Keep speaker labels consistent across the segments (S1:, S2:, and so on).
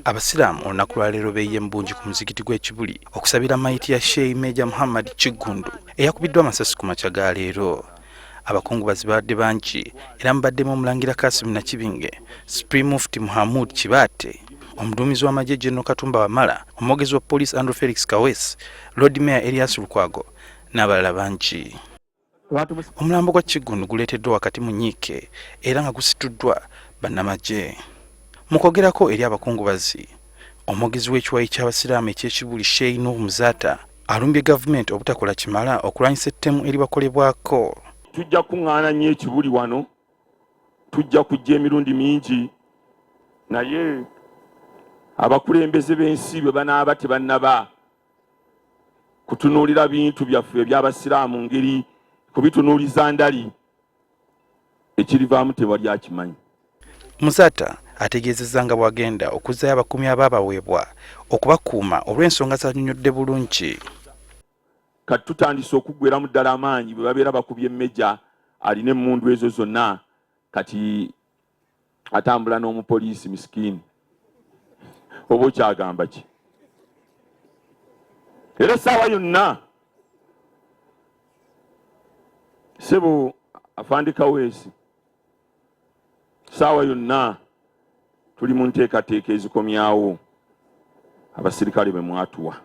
S1: Abasiraamu olunaku lwa leero beeyiye mu bungi ku muzikiti gw'Ekibuli okusabira mayiti ya Sheikh Meja Muhammad Kiggundu eyakubiddwa amasasi ku makya ga leero. Abakungubazi babadde bangi era mubaddemu Omulangira Kasim Nakibinge, Supreme Mufti Muhammad Kibaate, omuduumizi w'amagye General Katumba Wamala, omwogezi wa poliisi Andrew Felix Kaweesi, Lord Mayor Elias Lukwago n'abalala bangi. Omulambo gwa Kiggundu guleeteddwa wakati mu nyiike era nga gusituddwa bannamagye. Mu kwogerako eri abakungubazi, omwogezi w'ekiwayi ky'Abasiraamu eky'Ekibuli Sheikh Nuhu Muzaata alumbye gavumenti obutakola kimala okulwanyisa ettemu eribakolebwako.
S2: Tujja kuŋŋaana nnyo Ekibuli wano, tujja kujja emirundi mingi, naye abakulembeze b'ensi bwe banaaba tebannaba kutunuulira bintu byaffe eby'Abasiraamu ngeri kubitunuuliza ndali, ekirivaamu tewali akimanyi.
S1: Muzaata ategeezezza nga bw'agenda okuzzaayo abakuumi abaabaweebwa okubakuuma olw'ensonga z'annyonnyodde bulungi.
S2: Kati tutandise okuggweramu ddala amaanyi bwe babeera bakubye emmejja alina emmundu ezo zonna, kati atambula n'omupoliisi misikini. Oba okyagamba ki? Era essaawa yonna ssebo Afandi Kaweesi, essaawa yonna tuli mu nteekateeka ezikomyawo abasirikale be mwatuwa.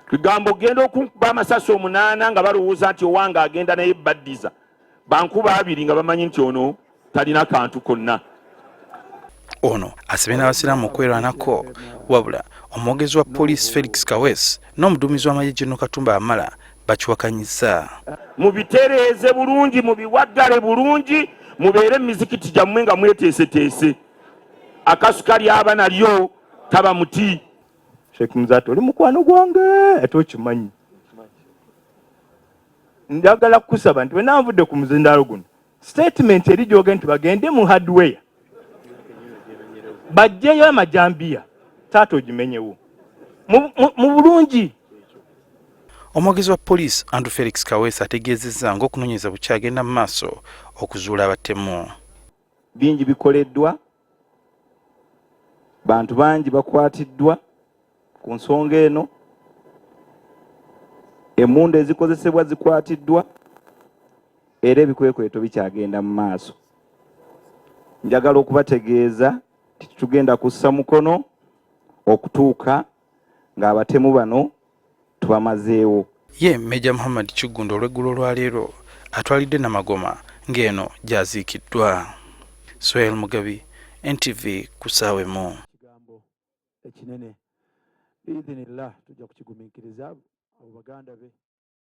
S2: Tugamba ogenda okunkuba amasasi 8 nga balowooza nti owange agenda naye baddiza, bankuba 2 nga bamanyi nti ono talina kantu konna.
S1: Ono asabye n'Abasiraamu okwerwanako, wabula omwogezi wa poliisi Felix Kaweesi n'omuduumizi w'amagye General Katumba Wamala bakiwakanyizza.
S2: Mubitereeze bulungi, mubiwaggale bulungi, mubeere emizikiti gyammwe nga mweteeseteese. Akasukali aba nalyo taba muti.
S3: Sheikh Muzaata oli mukwano gwange ate okimanyi. Njagala kusaba nti bwe nvudde ku muzindaalo guno, statement eri gyoge nti bagende mu hardware bajjeyo amajambiya taata ogimenyewo mu bulungi.
S1: Omwogezi wa poliisi Andrew Felix Kaweesi ategeezezza ng'okunoonyereza bukyagenda mu maaso okuzuula abattemu.
S3: Bingi bikoleddwa, bantu bangi bakwatiddwa ku nsonga eno, emmundu ezikozesebwa zikwatiddwa, era ebikwekweto bikyagenda mu maaso. Njagala okubategeeza nti tugenda kussa mukono okutuuka ng'abatemu bano tubamazeewo.
S1: Ye Meja Muhammad Kiggundu olw'eggulo lwa leero atwalidde Namagoma ng'eno gy'aziikiddwa. Swahili Mugabi, NTV Kusaawemu.
S4: Ekinene biidhinillah tujja kukigumiikiriza abo baganda be.